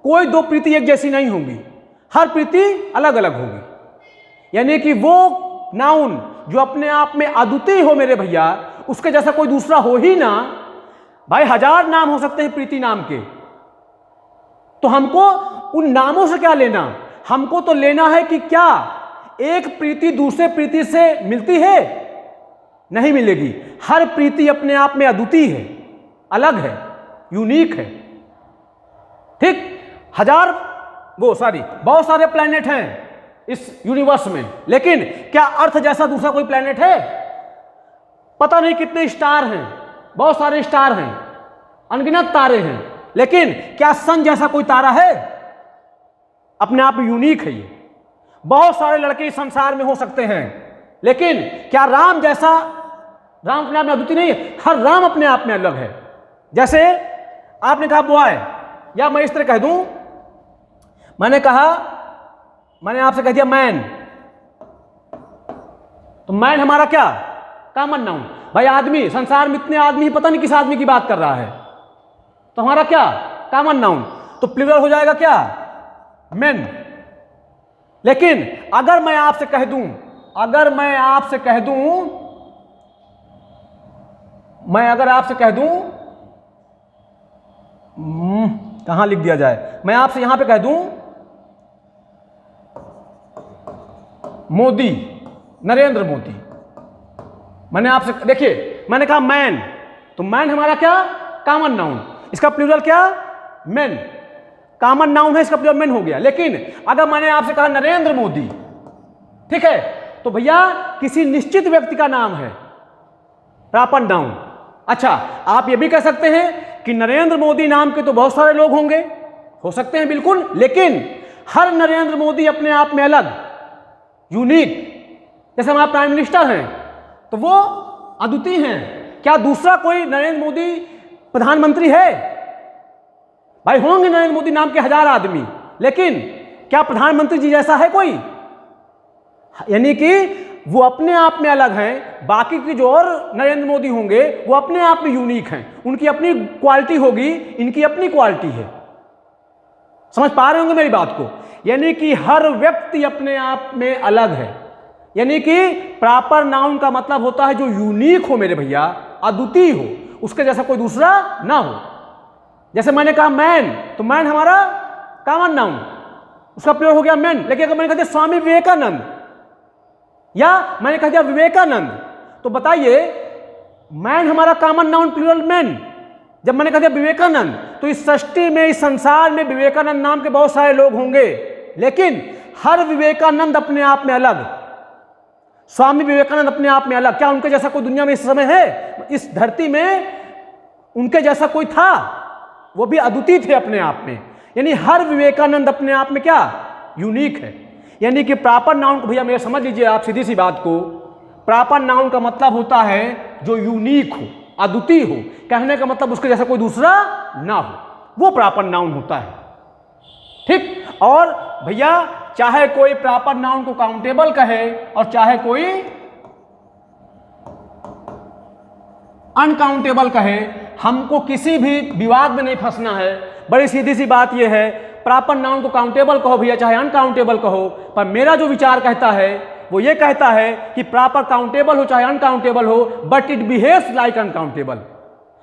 कोई दो प्रीति एक जैसी नहीं होंगी, हर प्रीति अलग अलग होगी। यानी कि वो नाउन जो अपने आप में अद्वितीय हो मेरे भैया, उसके जैसा कोई दूसरा हो ही ना। भाई हजार नाम हो सकते हैं प्रीति नाम के, तो हमको उन नामों से क्या लेना? हमको तो लेना है कि क्या एक प्रीति दूसरे प्रीति से मिलती है? नहीं मिलेगी। हर प्रीति अपने आप में अद्वितीय है, अलग है, यूनिक है। ठीक? बहुत सारे प्लैनेट हैं इस यूनिवर्स में, लेकिन क्या अर्थ जैसा दूसरा कोई प्लैनेट है? पता नहीं कितने स्टार हैं, बहुत सारे स्टार हैं, अनगिनत तारे हैं, लेकिन क्या सन जैसा कोई तारा है? अपने आप में यूनिक है ये। बहुत सारे लड़के इस संसार में हो सकते हैं, लेकिन क्या राम जैसा, राम अपने आप में अद्वितीय नहीं है, हर राम अपने आप में अलग है। जैसे आपने कहा बॉय, या मैं इस तरह कह दूं मैंने आपसे कह दिया मैन, तो मैन हमारा क्या? Common noun. भाई आदमी, संसार में इतने आदमी, पता नहीं किस आदमी की बात कर रहा है, तो हमारा क्या? Common noun. तो प्लूरल हो जाएगा क्या? मेन। लेकिन अगर मैं आपसे कह दूं, अगर मैं आपसे कह दूं कहां लिख दिया जाए, मैं आपसे यहां पे कह दूं मोदी, नरेंद्र मोदी, मैंने आपसे, देखिए मैंने कहा मैन, तो मैन हमारा क्या? Common noun. इसका प्लूरल क्या? मेन। कॉमन नाउन है, इसका प्लूरल मेन हो गया। लेकिन अगर मैंने आपसे कहा नरेंद्र मोदी, ठीक है, तो भैया किसी निश्चित व्यक्ति का नाम है, प्रॉपर नाउन। अच्छा, आप ये भी कह सकते हैं कि नरेंद्र मोदी नाम के तो बहुत सारे लोग होंगे, हो सकते हैं बिल्कुल, लेकिन हर नरेंद्र मोदी अपने आप में अलग, यूनिक। जैसे हमारा प्राइम मिनिस्टर हैं तो वो अद्वितीय हैं। क्या दूसरा कोई नरेंद्र मोदी प्रधानमंत्री है? भाई होंगे नरेंद्र मोदी नाम के 1000 आदमी, लेकिन क्या प्रधानमंत्री जी जैसा है कोई? यानी कि वो अपने आप में अलग हैं, बाकी के जो और नरेंद्र मोदी होंगे वो अपने आप में यूनिक हैं, उनकी अपनी क्वालिटी होगी, इनकी अपनी क्वालिटी है। समझ पा रहे होंगे मेरी बात को? यानी कि हर व्यक्ति अपने आप में अलग है। यानी कि प्रॉपर नाउन का मतलब होता है जो यूनिक हो मेरे भैया, अद्वितीय हो, उसके जैसा कोई दूसरा ना हो। जैसे मैंने कहा मैन, तो मैन हमारा कॉमन नाउन, उसका प्रयोग हो गया मैन। लेकिन अगर मैंने कहा दिया स्वामी विवेकानंद या मैंने कहा दिया विवेकानंद, तो बताइए मैन हमारा कॉमन नाउन, प्लूरल मैन। जब मैंने कहा दिया विवेकानंद, तो इस सृष्टि में, इस संसार में विवेकानंद नाम के बहुत सारे लोग होंगे, लेकिन हर विवेकानंद अपने आप में अलग, स्वामी विवेकानंद अपने आप में अलग। क्या उनके जैसा कोई दुनिया में इस समय है? इस धरती में उनके जैसा कोई था? वो भी अद्वितीय थे अपने आप में। यानी हर विवेकानंद अपने आप में क्या? यूनिक है। यानी कि प्रॉपर नाउन को भैया मेरे समझ लीजिए आप सीधी सी बात को, प्रॉपर नाउन का मतलब होता है जो यूनिक हो, अद्वितीय हो, कहने का मतलब उसके जैसा कोई दूसरा ना हो, वो प्रॉपर नाउन होता है। ठीक। और भैया चाहे कोई प्रॉपर नाउन को काउंटेबल कहे और चाहे कोई अनकाउंटेबल कहे, हमको किसी भी विवाद में नहीं फंसना है। बड़ी सीधी सी बात यह है, प्रॉपर नाउन को काउंटेबल कहो भैया चाहे अनकाउंटेबल कहो, पर मेरा जो विचार कहता है वो ये कहता है कि प्रॉपर काउंटेबल हो चाहे अनकाउंटेबल हो, but it behaves like uncountable.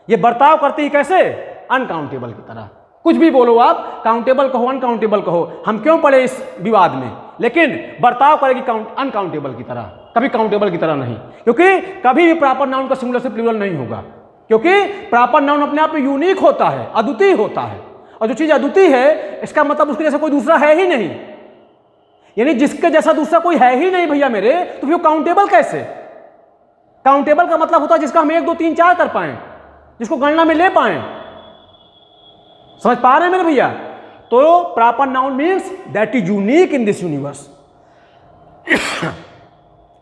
ये बर्ताव करती है कैसे? अनकाउंटेबल की तरह। कुछ भी बोलो आप, काउंटेबल कहो अनकाउंटेबल कहो, हम क्यों पड़े इस विवाद में, लेकिन बर्ताव करेगी अनकाउंटेबल की तरह, कभी काउंटेबल की तरह नहीं। क्योंकि कभी भी प्रॉपर नाउन का सिंगुलर से प्लूरल नहीं होगा, क्योंकि प्रॉपर नाउन अपने आप में यूनिक होता है, अद्वितीय होता है, और जो चीज अद्वितीय है इसका मतलब उसके जैसा कोई दूसरा है ही नहीं। यानी जिसके जैसा दूसरा कोई है ही नहीं भैया मेरे, तो फिर काउंटेबल कैसे? काउंटेबल का मतलब होता है जिसका हम 1 2 3 4 कर पाए, जिसको गणना में ले पाए। समझ पा रहे हैं मेरे भैया? तो proper noun means that is unique in this universe.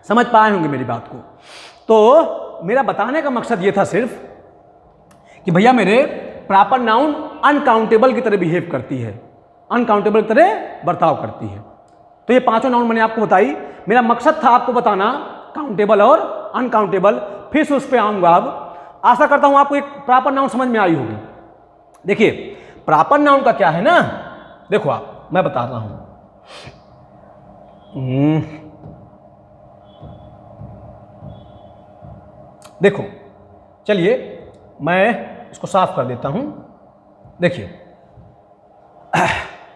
समझ पाए होंगे मेरी बात को? तो मेरा बताने का मकसद ये था सिर्फ कि भैया मेरे प्रॉपर नाउन अनकाउंटेबल की तरह बिहेव करती है, अनकाउंटेबल की तरह बर्ताव करती है। तो ये 5 नाउन मैंने आपको बताई। मेरा मकसद था आपको बताना काउंटेबल और अनकाउंटेबल, फिर से उस पर आऊंगा। अब आशा करता हूं आपको एक प्रॉपर नाउन समझ में आई होगी। देखिए प्रॉपर नाउन का क्या है ना, देखो आप, मैं बता रहा हूं। देखो चलिए मैं इसको साफ कर देता हूं। देखिए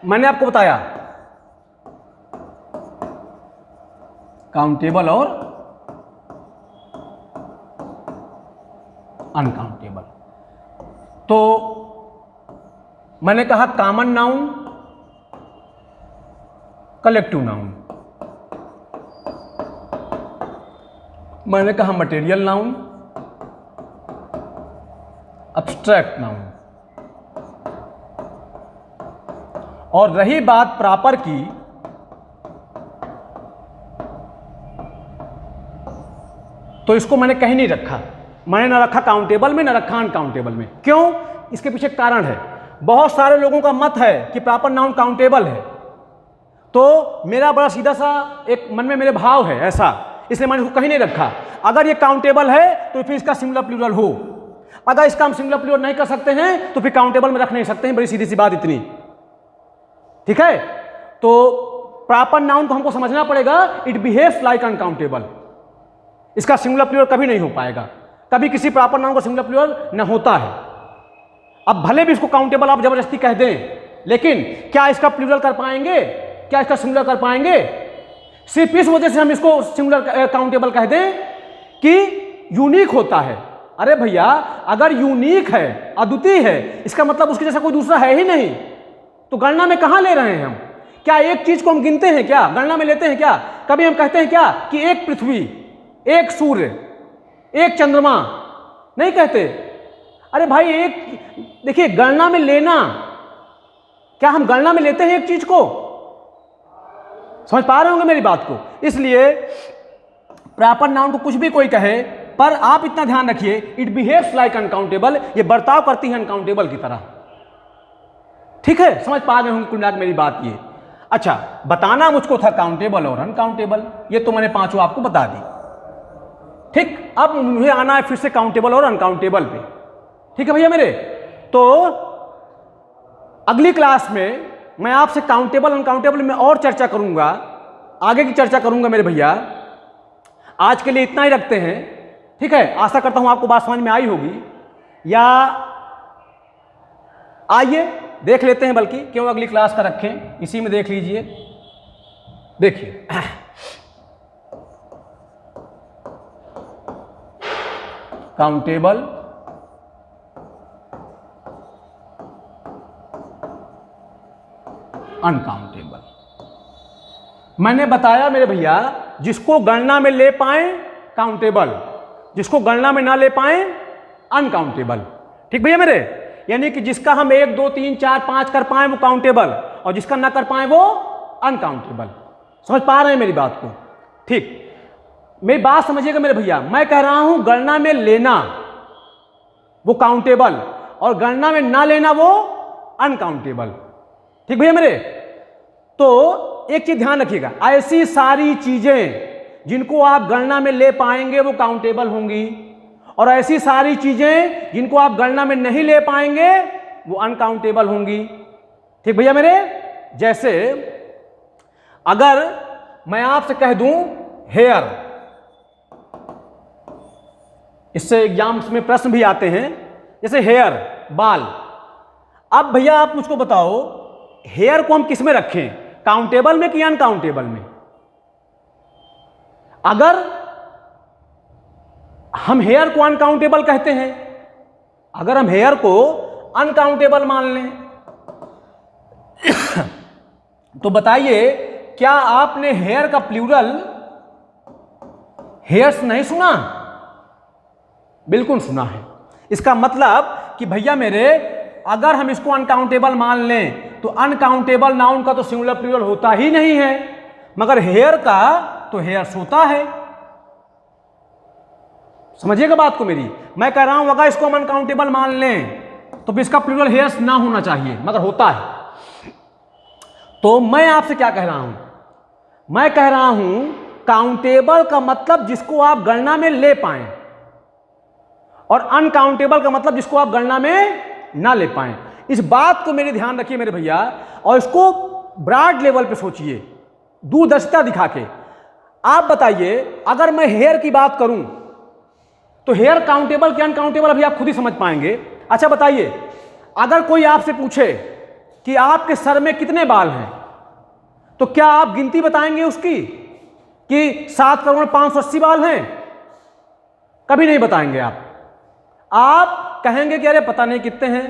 मैंने आपको बताया काउंटेबल और अनकाउंटेबल। तो मैंने कहा कॉमन नाउन, कलेक्टिव नाउन, मैंने कहा मटेरियल नाउन, अब्स्ट्रैक्ट नाउन। और रही बात प्रॉपर की, तो इसको मैंने कहीं नहीं रखा। मैंने ना रखा काउंटेबल में, ना रखा अनकाउंटेबल में। क्यों? इसके पीछे कारण है। बहुत सारे लोगों का मत है कि प्रॉपर नाउन काउंटेबल है, तो मेरा बड़ा सीधा सा एक मन में मेरे भाव है ऐसा, इसलिए मैंने इसको कहीं नहीं रखा। अगर ये काउंटेबल है तो फिर इसका सिंगुलर प्लूरल हो, अगर इसका हम सिंगुलर प्लूरल नहीं कर सकते हैं तो फिर काउंटेबल में रख नहीं सकते हैं। बड़ी सीधी सी बात इतनी, ठीक है। तो प्रॉपर नाउन को हमको समझना पड़ेगा, इट बिहेव्स लाइक अनकाउंटेबल। इसका सिंगुलर प्लूरल कभी नहीं हो पाएगा, कभी किसी प्रॉपर नाउन को सिंगुलर प्लूरल न होता है। अब भले भी इसको काउंटेबल आप जबरदस्ती कह दें, लेकिन क्या इसका प्लूरल कर पाएंगे, क्या इसका सिंगुलर कर पाएंगे? सिर्फ इस वजह से हम इसको सिंगुलर काउंटेबल कह दें कि यूनिक होता है। अरे भैया, अगर यूनिक है, अद्वितीय है, इसका मतलब उसके जैसा कोई दूसरा है ही नहीं, तो गणना में कहां ले रहे हैं हम? क्या एक चीज को हम गिनते हैं, क्या गणना में लेते हैं? क्या कभी हम कहते हैं क्या कि एक पृथ्वी, एक सूर्य, एक चंद्रमा? नहीं कहते। अरे भाई, एक देखिए, गणना में लेना, क्या हम गणना में लेते हैं एक चीज को? समझ पा रहे होंगे मेरी बात को। इसलिए प्रॉपर नाउन को कुछ भी कोई कहे, पर आप इतना ध्यान रखिए, इट बिहेव्स लाइक अनकाउंटेबल, ये बर्ताव करती है अनकाउंटेबल की तरह। ठीक है, समझ पा रहे होंगे कुल मिलाकर मेरी बात ये। अच्छा, बताना मुझको था काउंटेबल और अनकाउंटेबल, ये तो मैंने पांचों आपको बता दी। ठीक, अब मुझे आना है फिर से काउंटेबल और अनकाउंटेबल पे। ठीक है भैया मेरे। तो अगली क्लास में मैं आपसे काउंटेबल अनकाउंटेबल में और चर्चा करूंगा, आगे की चर्चा करूंगा मेरे भैया। आज के लिए इतना ही रखते हैं, ठीक है। आशा करता हूं आपको बात समझ में आई होगी, या आइए देख लेते हैं, बल्कि क्यों अगली क्लास का रखें, इसी में देख लीजिए। देखिए, काउंटेबल अनकाउंटेबल। मैंने बताया मेरे भैया, जिसको गणना में ले पाए काउंटेबल, जिसको गणना में ना ले पाए अनकाउंटेबल। ठीक भैया मेरे, यानी कि जिसका हम 1 2 3 4 5 कर पाए वो काउंटेबल, और जिसका ना कर पाए वो अनकाउंटेबल। समझ पा रहे हैं मेरी बात को? ठीक, मेरी बात समझिएगा मेरे भैया। मैं कह रहा हूं गणना में लेना वो काउंटेबल, और गणना में ना लेना वो अनकाउंटेबल। ठीक भैया मेरे। तो एक चीज ध्यान रखिएगा, ऐसी सारी चीजें जिनको आप गणना में ले पाएंगे वो काउंटेबल होंगी, और ऐसी सारी चीजें जिनको आप गणना में नहीं ले पाएंगे वो अनकाउंटेबल होंगी। ठीक भैया मेरे। जैसे अगर मैं आपसे कह दूं हेयर, इससे एग्जाम्स में प्रश्न भी आते हैं, जैसे हेयर, बाल। अब भैया आप मुझको बताओ, हेयर को हम किस में रखें, काउंटेबल में कि अनकाउंटेबल में? अगर हम हेयर को अनकाउंटेबल कहते हैं, अगर हम हेयर को अनकाउंटेबल मान लें, तो बताइए, क्या आपने हेयर का प्लूरल हेयर्स नहीं सुना? बिल्कुल सुना है। इसका मतलब कि भैया मेरे, अगर हम इसको अनकाउंटेबल मान लें तो अनकाउंटेबल नाउन का तो सिंगुलर प्लूरल होता ही नहीं है, मगर हेयर का तो हेयर्स होता है। समझिएगा बात को मेरी। मैं कह रहा हूं अगर इसको हम अनकाउंटेबल मान लें तो इसका प्लूरल हेयर्स ना होना चाहिए, मगर होता है। तो मैं आपसे क्या कह रहा हूं? मैं कह रहा हूं काउंटेबल का मतलब जिसको आप गणना में ले पाएं, और अनकाउंटेबल का मतलब जिसको आप गणना में ना ले पाएं। इस बात को मेरे ध्यान रखिए मेरे भैया, और इसको ब्रॉड लेवल पे सोचिए, दूरदर्शिता दिखा के। आप बताइए, अगर मैं हेयर की बात करूं तो हेयर काउंटेबल कि अनकाउंटेबल अभी आप खुद ही समझ पाएंगे। अच्छा बताइए, अगर कोई आपसे पूछे कि आपके सर में कितने बाल हैं, तो क्या आप गिनती बताएंगे उसकी कि 7,580 बाल हैं? कभी नहीं बताएंगे आप कहेंगे कि अरे पता नहीं कितने हैं,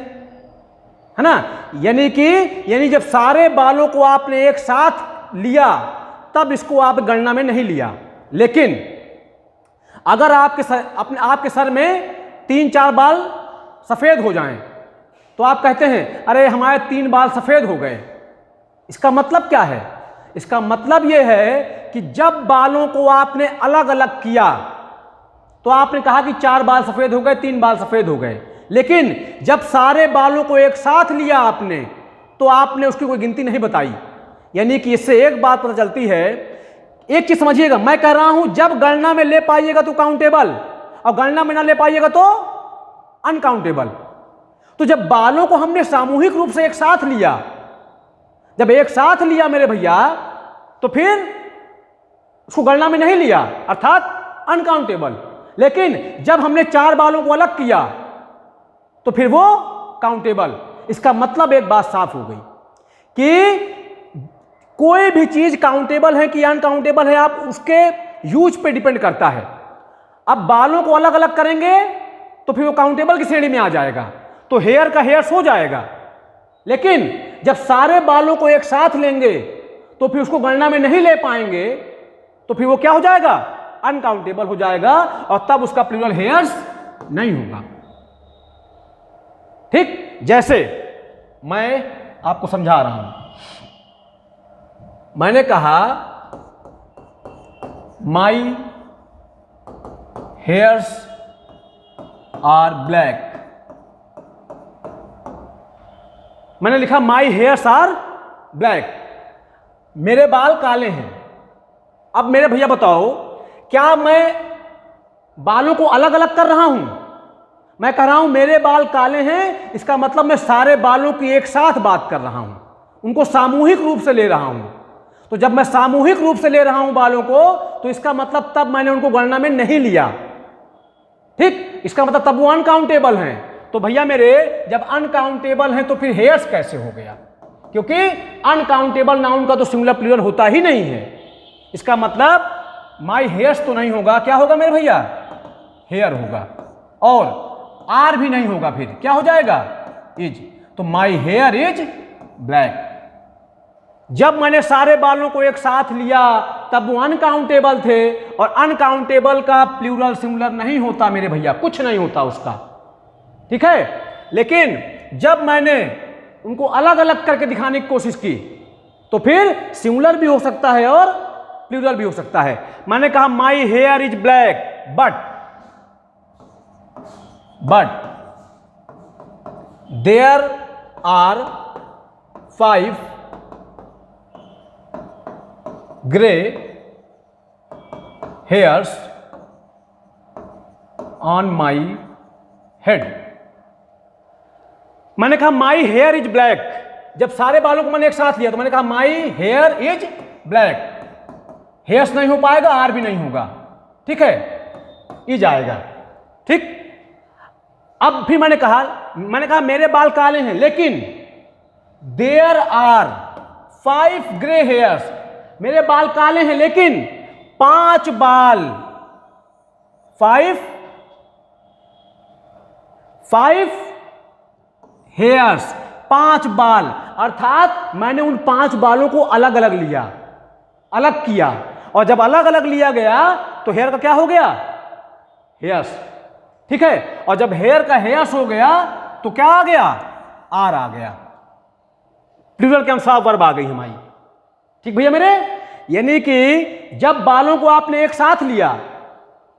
है ना। यानी जब सारे बालों को आपने एक साथ लिया तब इसको आप गणना में नहीं लिया। लेकिन अगर आपके सर में 3-4 बाल सफेद हो जाएं तो आप कहते हैं अरे हमारे 3 बाल सफेद हो गए। इसका मतलब क्या है? इसका मतलब यह है कि जब बालों को आपने अलग अलग किया तो आपने कहा कि 4 बाल सफेद हो गए, 3 बाल सफेद हो गए। लेकिन जब सारे बालों को एक साथ लिया आपने तो आपने उसकी कोई गिनती नहीं बताई। यानी कि इससे एक बात पता चलती है, एक चीज समझिएगा, मैं कह रहा हूं जब गणना में ले पाइएगा तो काउंटेबल, और गणना में ना ले पाइएगा तो अनकाउंटेबल। तो जब बालों को हमने सामूहिक रूप से एक साथ लिया, जब एक साथ लिया मेरे भैया, तो फिर उसको गणना में नहीं लिया, अर्थात अनकाउंटेबल। लेकिन जब हमने 4 बालों को अलग किया तो फिर वो काउंटेबल। इसका मतलब एक बात साफ हो गई कि कोई भी चीज काउंटेबल है कि अनकाउंटेबल है, आप उसके यूज पे डिपेंड करता है। अब बालों को अलग अलग करेंगे तो फिर वो काउंटेबल की श्रेणी में आ जाएगा, तो हेयर का हेयर्स हो जाएगा। लेकिन जब सारे बालों को एक साथ लेंगे तो फिर उसको गणना में नहीं ले पाएंगे, तो फिर वो क्या हो जाएगा, अनकाउंटेबल हो जाएगा, और तब उसका प्लूरल हेयर्स नहीं होगा। ठीक, जैसे मैं आपको समझा रहा हूं, मैंने कहा माई हेयर्स आर ब्लैक, मैंने लिखा माई हेयर्स आर ब्लैक, मेरे बाल काले हैं। अब मेरे भैया बताओ, क्या मैं बालों को अलग अलग कर रहा हूं? मैं कह रहा हूं मेरे बाल काले हैं, इसका मतलब मैं सारे बालों की एक साथ बात कर रहा हूं, उनको सामूहिक रूप से ले रहा हूं। तो जब मैं सामूहिक रूप से ले रहा हूं बालों को, तो इसका मतलब तब मैंने उनको गणना में नहीं लिया। ठीक, इसका मतलब तब वो अनकाउंटेबल हैं। तो भैया मेरे, जब अनकाउंटेबल हैं तो फिर हेयर्स कैसे हो गया? क्योंकि अनकाउंटेबल नाउन का तो सिंगुलर प्लूरल होता ही नहीं है। इसका मतलब माई हेयर्स तो नहीं होगा, क्या होगा मेरे भैया, हेयर होगा, और आर भी नहीं होगा, फिर क्या हो जाएगा, इज। तो माई हेयर इज ब्लैक। जब मैंने सारे बालों को एक साथ लिया तब वो अनकाउंटेबल थे, और अनकाउंटेबल का प्लूरल सिंगुलर नहीं होता मेरे भैया, कुछ नहीं होता उसका। ठीक है, लेकिन जब मैंने उनको अलग अलग करके दिखाने की कोशिश की तो फिर सिंगुलर भी हो सकता है और प्लूरल भी हो सकता है। मैंने कहा my hair is black, but there are 5 grey hairs on my head. मैंने कहा माई हेयर इज ब्लैक, जब सारे बालों को मैंने एक साथ लिया तो मैंने कहा my hair is black, hairs नहीं हो पाएगा, आर भी नहीं होगा, ठीक है, इज आएगा। ठीक, अब फिर मैंने कहा मेरे बाल काले हैं, लेकिन देयर आर 5 ग्रे हेयर्स, मेरे बाल काले हैं लेकिन 5 बाल, 5 हेयर्स, 5 बाल, अर्थात मैंने उन 5 बालों को अलग अलग लिया, अलग किया, और जब अलग अलग लिया गया तो हेयर का क्या हो गया, हेयर्स। ठीक है, और जब हेयर का हेयर्स हो गया तो क्या आ गया, आर आ गया, प्लूरल के अनुसार वर्ब आ गई हमारी। ठीक भैया मेरे, यानी कि जब बालों को आपने एक साथ लिया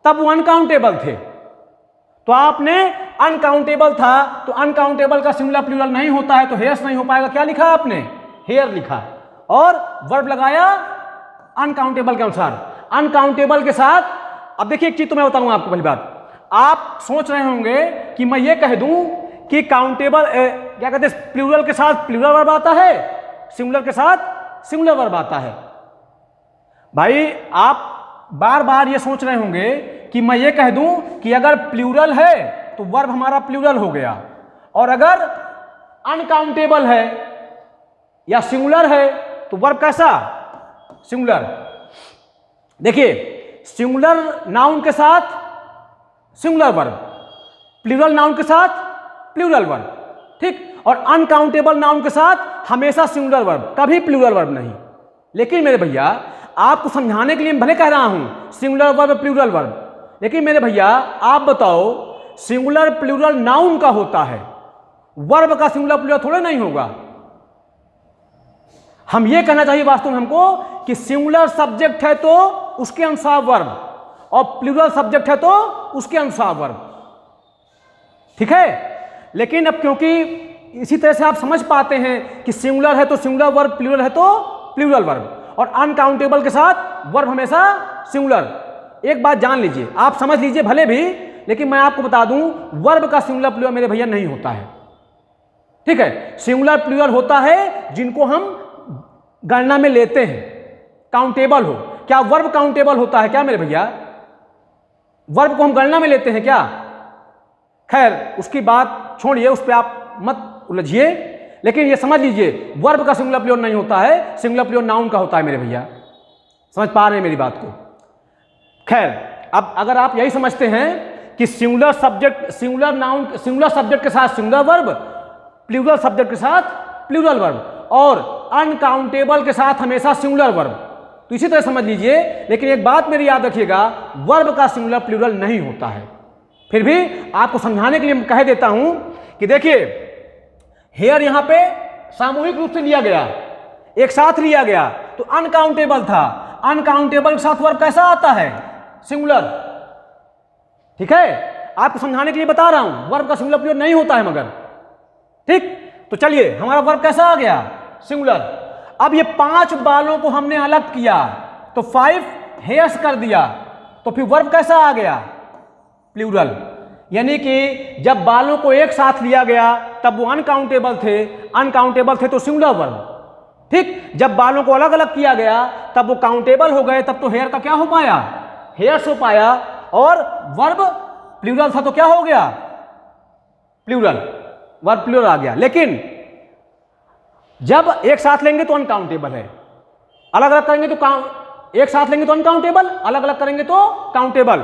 तब वो अनकाउंटेबल थे, तो आपने अनकाउंटेबल था तो अनकाउंटेबल का सिंगुलर प्लूरल नहीं होता है, तो हेयर्स नहीं हो पाएगा, क्या लिखा आपने, हेयर लिखा, और वर्ब लगाया अनकाउंटेबल के अनुसार, अनकाउंटेबल के साथ। अब देखिए एक चीज तो मैं बताऊंगा आपको, पहली बात, आप सोच रहे होंगे कि मैं ये कह दूं कि काउंटेबल क्या कहते हैं, प्लूरल के साथ प्लूरल वर्ब आता है, सिंगुलर के साथ सिंगुलर वर्ब आता है। भाई आप बार बार ये सोच रहे होंगे कि मैं ये कह दूं कि अगर प्लूरल है तो वर्ब हमारा प्लूरल हो गया, और अगर अनकाउंटेबल है या सिंगुलर है तो वर्ब कैसा, सिंगुलर। देखिए, सिंगुलर नाउन के साथ सिंगुलर वर्ब, प्लूरल नाउन के साथ प्लूरल वर्ब, ठीक, और अनकाउंटेबल नाउन के साथ हमेशा सिंगुलर वर्ब, कभी प्लूरल वर्ब नहीं। लेकिन मेरे भैया आपको समझाने के लिए भले कह रहा हूं सिंगुलर वर्ब प्लूरल वर्ब, लेकिन मेरे भैया आप बताओ, सिंगुलर प्लूरल नाउन का होता है, वर्ब का सिंगुलर प्लूरल थोड़ा नहीं होगा। हम ये कहना चाहिए वास्तव में हमको कि सिंगुलर सब्जेक्ट है तो उसके अनुसार वर्ब, और प्लूरल सब्जेक्ट है तो उसके अनुसार वर्ब, ठीक है। लेकिन अब क्योंकि इसी तरह से आप समझ पाते हैं कि सिंगुलर है तो सिंगुलर वर्ब, प्लूरल है तो प्लूरल वर्ब, और अनकाउंटेबल के साथ वर्ब हमेशा सिंगुलर। एक बात जान लीजिए, आप समझ लीजिए भले भी, लेकिन मैं आपको बता दूं वर्ब का सिंगुलर प्लूरल मेरे भैया नहीं होता है। ठीक है, सिंगुलर प्लूरल होता है जिनको हम गणना में लेते हैं, काउंटेबल हो। क्या वर्ब काउंटेबल होता है क्या मेरे भैया? वर्ब को हम गणना में लेते हैं क्या? खैर उसकी बात छोड़िए, उस पर आप मत उलझिए, लेकिन ये समझ लीजिए वर्ब का सिंगुलर प्लूरल नहीं होता है, सिंगुलर प्लूरल नाउन का होता है मेरे भैया। समझ पा रहे हैं मेरी बात को? खैर अब अगर आप यही समझते हैं कि singular subject, singular noun, singular subject के साथ सिंगुलर वर्ब, प्लूरल सब्जेक्ट के साथ प्लूरल वर्ब, और अनकाउंटेबल के साथ हमेशा सिंगुलर वर्ब, तो इसी तरह समझ लीजिए। लेकिन एक बात मेरी याद रखिएगा, वर्ब का सिंगुलर प्लूरल नहीं होता है। फिर भी आपको समझाने के लिए कह देता हूं कि देखिए हेयर यहां पे सामूहिक रूप से लिया गया, एक साथ लिया गया, तो अनकाउंटेबल था। अनकाउंटेबल के साथ वर्ब कैसा आता है? सिंगुलर। ठीक है, आपको समझाने के लिए बता रहा हूं, वर्ब का सिंगुलर प्लूरल नहीं होता है मगर। ठीक, तो चलिए हमारा वर्ब कैसा आ गया? सिंगुलर। अब ये 5 बालों को हमने अलग किया तो 5 हेयर्स कर दिया, तो फिर वर्ब कैसा आ गया? प्लूरल। यानी कि जब बालों को एक साथ लिया गया तब वो अनकाउंटेबल थे, अनकाउंटेबल थे तो सिंगुलर वर्ब। ठीक, जब बालों को अलग अलग किया गया तब वो काउंटेबल हो गए, तब तो हेयर का क्या हो पाया? हेयर्स हो पाया, और वर्ब प्लूरल था तो क्या हो गया? प्लूरल, वर्ब प्लूरल आ गया। लेकिन जब एक साथ लेंगे तो अनकाउंटेबल है, अलग अलग करेंगे तो एक साथ लेंगे तो अनकाउंटेबल, अलग अलग करेंगे तो काउंटेबल।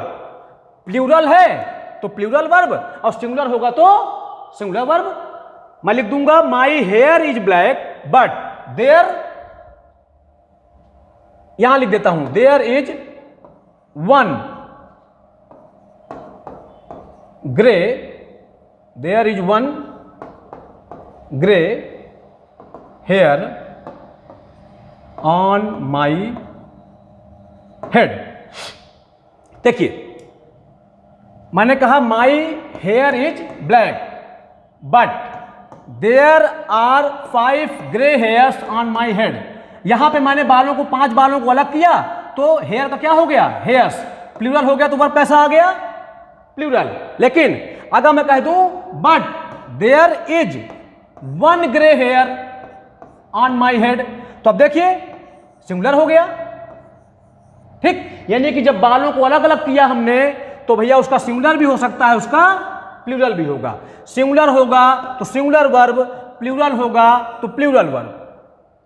प्लूरल है तो प्लूरल वर्ब, और सिंगुलर होगा तो सिंगुलर वर्ब। मैं लिख दूंगा my hair is black but there, यहां लिख देता हूं there is 1 grey, there is 1 grey hair on my head. देखिए मैंने कहा my hair is black but there are 5 grey hairs on my head. यहां पे मैंने बालों को 5 बालों को अलग किया तो हेयर का क्या हो गया? हेयर्स। प्लूरल हो गया तो वर्ब कैसा आ गया? प्लूरल। लेकिन अगर मैं कह दूं but there is 1 grey hair on my head, तो अब देखिए सिंगुलर हो गया। ठीक, यानी कि जब बालों को अलग अलग किया हमने तो भैया उसका सिंगुलर भी हो सकता है, उसका प्लूरल भी होगा। सिंगुलर होगा तो सिंगुलर वर्ब, प्लूरल होगा तो प्लूरल वर्ब।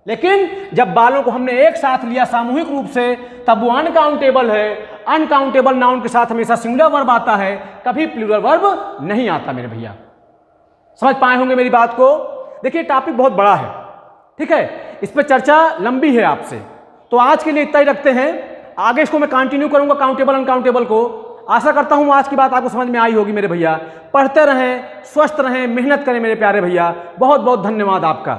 लेकिन जब बालों को हमने एक साथ लिया सामूहिक रूप से तब वो अनकाउंटेबल है। अनकाउंटेबल नाउन के साथ हमेशा सिंगुलर वर्ब आता है, कभी प्लूरल वर्ब नहीं आता मेरे भैया। समझ पाए होंगे मेरी बात को? देखिए टॉपिक बहुत बड़ा है, ठीक है, इस पर चर्चा लंबी है आपसे, तो आज के लिए इतना ही रखते हैं। आगे इसको मैं कंटिन्यू करूंगा काउंटेबल अनकाउंटेबल को। आशा करता हूं आज की बात आपको समझ में आई होगी मेरे भैया। पढ़ते रहें, स्वस्थ रहें, मेहनत करें मेरे प्यारे भैया। बहुत बहुत धन्यवाद आपका।